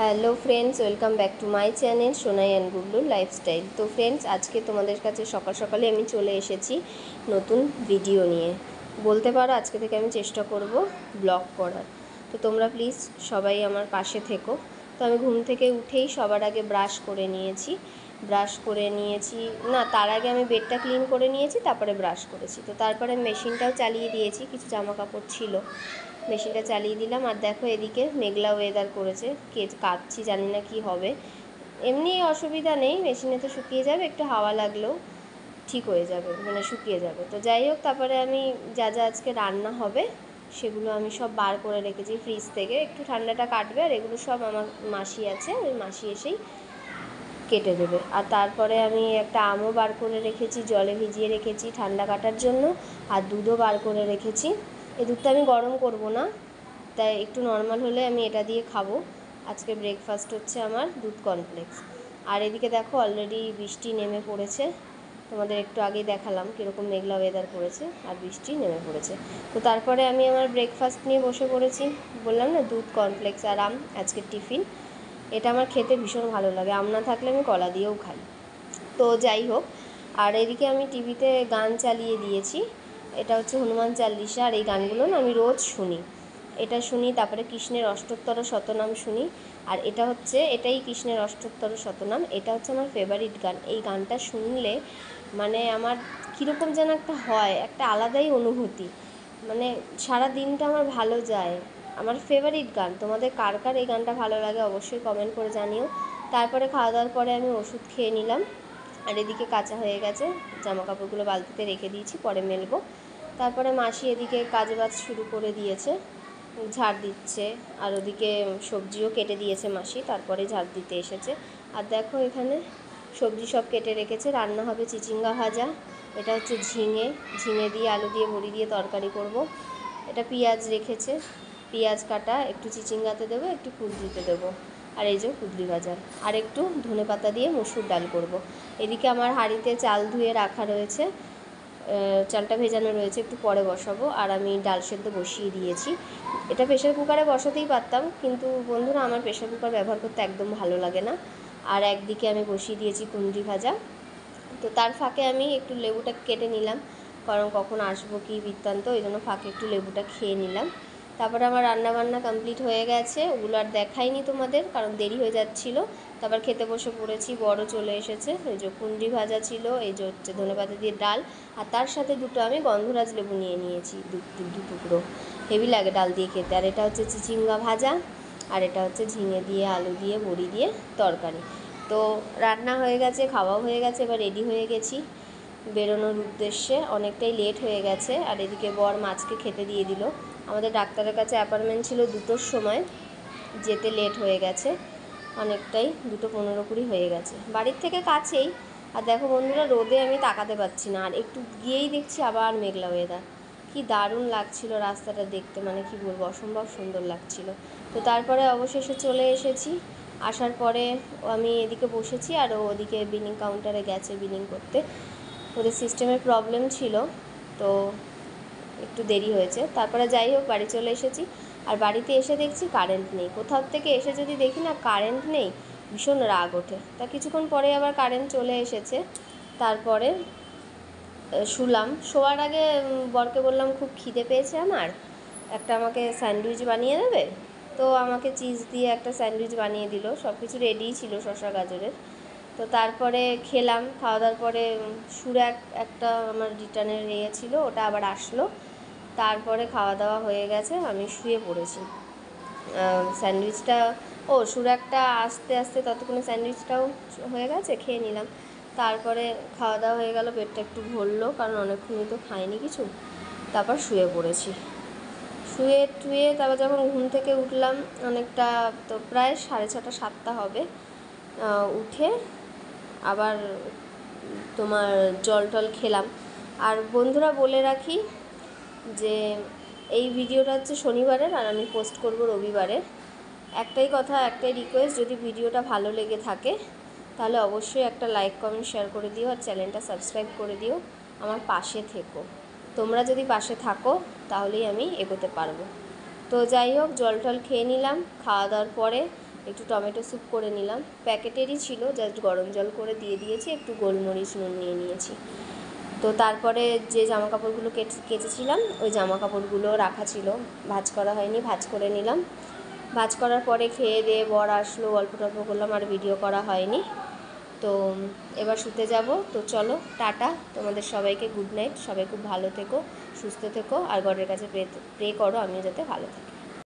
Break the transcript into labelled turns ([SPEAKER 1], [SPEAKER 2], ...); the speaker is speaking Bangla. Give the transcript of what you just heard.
[SPEAKER 1] Hello friends, welcome back to my channel Sonai and গুড্ডুর লাইফস্টাইল। তো ফ্রেন্ডস, আজকে তোমাদের কাছে সকাল সকালে আমি চলে এসেছি নতুন ভিডিও নিয়ে। বলতে পারো আজকে থেকে আমি চেষ্টা করব ব্লগ করার। তো তোমরা প্লিজ সবাই আমার পাশে থেকো। তো আমি ঘুম থেকে উঠেই সবার আগে ব্রাশ করে নিয়েছি। না, তার আগে আমি বেডটা ক্লিন করে নিয়েছি, তারপরে ব্রাশ করেছি। তো তারপরে মেশিনটাও চালিয়ে দিয়েছি, কিছু জামা কাপড় ছিল, মেশিনটা চালিয়ে দিলাম। আর দেখো এদিকে মেঘলা ওয়েদার করেছে, কাচ্ছি, জানি না কি হবে। এমনি অসুবিধা নেই, মেশিনে তো শুকিয়ে যাবে, একটু হাওয়া লাগলেও ঠিক হয়ে যাবে, মানে শুকিয়ে যাবে। তো যাই হোক, তারপরে আমি যা যা আজকে রান্না হবে সেগুলো আমি সব বার করে রেখেছি ফ্রিজ থেকে। একটু ঠান্ডাটা কাটবে, আর এগুলো সব আমার মাসি আছে, ওই মাসি এসেই কেটে দেবে। আর তারপরে আমি একটা আমও বার করে রেখেছি, জলে ভিজিয়ে রেখেছি ঠান্ডা কাটার জন্য। আর দুধও বার করে রেখেছি। এই দুধটা আমি গরম করব না, তাই একটু নর্মাল হলে আমি এটা দিয়ে খাবো। আজকে ব্রেকফাস্ট হচ্ছে আমার দুধ কর্নফ্লেক্স। আর এদিকে দেখো অলরেডি বৃষ্টি নেমে পড়েছে, তোমাদের একটু আগেই দেখালাম কীরকম মেঘলা ওয়েদার করেছে, আর বৃষ্টি নেমে পড়েছে। তো তারপরে আমি আমার ব্রেকফাস্ট নিয়ে বসে পড়েছি। বললাম না, দুধ কর্নফ্লেক্স আর আম আজকের টিফিন। এটা আমার খেতে ভীষণ ভালো লাগে, আম না থাকলে আমি কলা দিয়েও খাই। তো যাই হোক, আর এদিকে আমি টিভিতে গান চালিয়ে দিয়েছি। এটা হচ্ছে হনুমান চালিশা, আর এই গানগুলো না আমি রোজ শুনি। এটা শুনি, তারপরে কৃষ্ণের অষ্টোত্তর শতনাম শুনি। আর এটাই কৃষ্ণের অষ্টোত্তর শতনাম, এটা হচ্ছে আমার ফেভারিট গান। এই গানটা শুনলে মানে আমার কীরকম যেন একটা হয়, একটা আলাদাই অনুভূতি, মানে সারা দিনটা আমার ভালো যায়। আমার ফেভারিট গান। তোমাদের কার কার এই গানটা ভালো লাগে অবশ্যই কমেন্ট করে জানিও। তারপরে খাওয়া দাওয়ার পরে আমি ওষুধ খেয়ে নিলাম। আর এদিকে কাঁচা হয়ে গেছে, জামা কাপড়গুলো বালতিতে রেখে দিয়েছি, পরে মেলবো। তারপরে মাসি এদিকে কাজবাজ শুরু করে দিয়েছে, ঝাড় দিচ্ছে। আর ওদিকে সবজিও কেটে দিয়েছে মাসি, তারপরে ঝাড় দিতে এসেছে। আর দেখো এখানে সবজি সব কেটে রেখেছে, রান্না হবে চিচিঙ্গা ভাজা। এটা হচ্ছে ঝিঙে, ঝিঙে দিয়ে আলু দিয়ে বড়ি দিয়ে তরকারি করব। এটা পেঁয়াজ রেখেছে, পেঁয়াজ কাটা, একটু চিচিঙ্গাতে দেবো, একটু কুঁদরিতে দেবো। আর এই যে কুঁদরি ভাজা, আর একটু ধনেপাতা দিয়ে মসুর ডাল করব। এদিকে আমার হাঁড়িতে চাল ধুয়ে রাখা রয়েছে, চালটা ভেজানো রয়েছে, একটু পরে বসাবো। আর আমি ডাল সেদ্ধ বসিয়ে দিয়েছি। এটা প্রেশার কুকারে বসাতেই পারতাম, কিন্তু বন্ধুরা আমার প্রেশার কুকার ব্যবহার করতে একদম ভালো লাগে না। আর একদিকে আমি বসিয়ে দিয়েছি কুঁদরি ভাজা। তো তার ফাঁকে আমি একটু লেবুটা কেটে নিলাম, কারণ কখন আসবো কি বৃত্তান্ত, ওই জন্য ফাঁকে একটু লেবুটা খেয়ে নিলাম। তারপরে আমার রান্নাবান্না কমপ্লিট হয়ে গেছে, ওগুলো আর দেখাইনি তোমাদের, কারণ দেরি হয়ে যাচ্ছিলো। তারপর খেতে বসে পড়েছি, বড় চলে এসেছে, ওই যে কুঁদরি ভাজা ছিল, এই যে হচ্ছে ধনেপাতা দিয়ে ডাল, আর তার সাথে দুটো আমি গন্ধরাজ লেবু নিয়ে নিয়েছি, দু টুকরো। হেভি লাগে ডাল দিয়ে খেতে। আর এটা হচ্ছে চিচিঙ্গা ভাজা, আর এটা হচ্ছে ঝিঙে দিয়ে আলু দিয়ে বড়ি দিয়ে তরকারি। তো রান্না হয়ে গেছে, খাওয়াও হয়ে গেছে, এবার রেডি হয়ে গেছি বেরোনোর উদ্দেশ্যে। অনেকটাই লেট হয়ে গেছে। আর এদিকে বর মাছকে খেতে দিয়ে দিল। আমাদের ডাক্তারের কাছে অ্যাপয়েন্টমেন্ট ছিল 2টোর সময়, যেতে লেট হয়ে গেছে অনেকটাই, 2:15 হয়ে গেছে। বাড়ির থেকে কাছেই। আর দেখো বন্ধুরা, রোদে আমি তাকাতে পারছি না, আর একটু গিয়েই দেখছি আবার মেঘলা ওয়েদার। কি দারুণ লাগছিল রাস্তাটা দেখতে, মানে কি বলবো, অসম্ভব সুন্দর লাগছিল। তো তারপরে অবশেষে চলে এসেছি। আসার পরে আমি এদিকে বসেছি, আর ও ওদিকে বিলিং কাউন্টারে গেছে বিলিং করতে। ওদের সিস্টেমের প্রবলেম ছিল, তো একটু দেরি হয়েছে। তারপরে যাই হোক, বাড়ি চলে এসেছি। আর বাড়িতে এসে দেখছি কারেন্ট নেই। কোথাও থেকে এসে যদি দেখি না কারেন্ট নেই, ভীষণ রাগ ওঠে। তা কিছুক্ষণ পরে আবার কারেন্ট চলে এসেছে। তারপরে শোয়ার আগে বরকে বললাম খুব খিদে পেয়েছে আমার, একটা আমাকে স্যান্ডউইচ বানিয়ে দেবে। তো আমাকে চিজ দিয়ে একটা স্যান্ডউইচ বানিয়ে দিল, সব কিছু রেডিই ছিল শসা গাজরের। তো তারপরে খেলাম। খাওয়া দাওয়ার পরে একটা আমার রিটার্নের ছিল, ওটা আবার আসলো। তারপরে খাওয়া দাওয়া হয়ে গেছে, আমি শুয়ে পড়েছি। স্যান্ডউইচটা সুরাকটা আস্তে আস্তে ততক্ষণে স্যান্ডউইচটাও হয়ে গেছে, খেয়ে নিলাম। তারপরে খাওয়া দাওয়া হয়ে গেল, পেটটা একটু ভরলো, কারণ অনেকক্ষণই তো খাইনি কিছু। তারপর শুয়ে পড়েছি। শুয়ে তারপর যখন ঘুম থেকে উঠলাম অনেকটা, তো প্রায় 6:30 7টা হবে। উঠে আবার তোমার জল টল খেলাম। আর বন্ধুরা বলে রাখি যে এই ভিডিওটা হচ্ছে শনিবারের, আর আমি পোস্ট করব রবিবারে। একটাই কথা, একটাই রিকোয়েস্ট, যদি ভিডিওটা ভালো লেগে থাকে তাহলে অবশ্যই একটা লাইক কমেন্ট শেয়ার করে দিও, আর চ্যানেলটা সাবস্ক্রাইব করে দিও। আমার পাশে থেকো, তোমরা যদি পাশে থাকো তাহলেই আমি এগোতে পারবো। তো যাই হোক, জল টল খেয়ে নিলাম। খাওয়া দাওয়ার পরে একটু টমেটো স্যুপ করে নিলাম, প্যাকেটেরই ছিল, জাস্ট গরম জল করে দিয়ে দিয়েছি, একটু গোলমরিচ নুন নিয়ে নিয়েছি। তো তারপরে যে জামা কাপড়গুলো কেচেছিলাম ওই জামা কাপড়গুলো রাখা ছিল, ভাঁজ করা হয়নি, ভাঁজ করে নিলাম। ভাঁজ করার পরে খেয়ে দিয়ে বর আসলো, গল্প টল্প করলাম, আর ভিডিও করা হয়নি। তো এবার শুতে যাব। তো চলো টাটা, তোমাদের সবাইকে গুড নাইট, সবাই খুব ভালো থেকো, সুস্থ থেকো, আর গডের কাছে প্রে করো আমিও যাতে ভালো থাকি।